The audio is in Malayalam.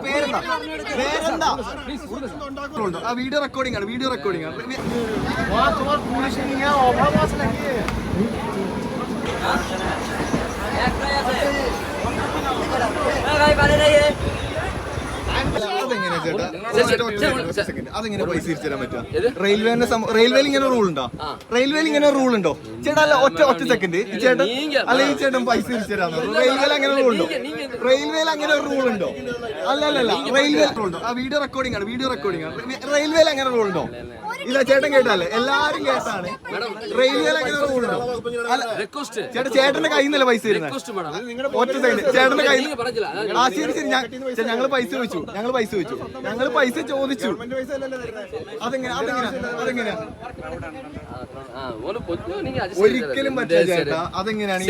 പേരെന്താ? ആ വീഡിയോ റെക്കോർഡിംഗ് ആണ്. അതെങ്ങനെ പൈസ തിരിച്ചു തരാൻ പറ്റും? റെയിൽവേയിൽ ഇങ്ങനെ റൂൾ ഉണ്ടോ? ചേട്ടാ അല്ല, ഒറ്റ സെക്കൻഡ് ചേട്ടൻ അല്ല, ഈ ചേട്ടൻ പൈസ തിരിച്ചു തരാൻ റെയിൽവേയിൽ അങ്ങനെ റൂൾ ഉണ്ടോ? അല്ല റെയിൽവേ റൂൾ ഉണ്ടോ? ആ വീഡിയോ റെക്കോർഡിംഗ് ആണ്. റെയിൽവേയിൽ അങ്ങനെ റൂൾ ഉണ്ടോ? ഇല്ല, ചേട്ടൻ കേട്ടല്ലേ, എല്ലാരും കേട്ടാണ്. റെയിൽവേയിൽ അങ്ങനെ റൂൾ ഉണ്ടോ? ചേട്ടന്റെ കയ്യിൽ നിന്നല്ല പൈസ തരുന്നത്. ഒറ്റ സെക്കൻഡ്, ചേട്ടന്റെ കയ്യിൽ. ആ ശരി, ഞങ്ങള് പൈസ ചോദിച്ചു. ഒരിക്കലും പറ്റില്ല ചേട്ടാ. അതെങ്ങനെയാണ്?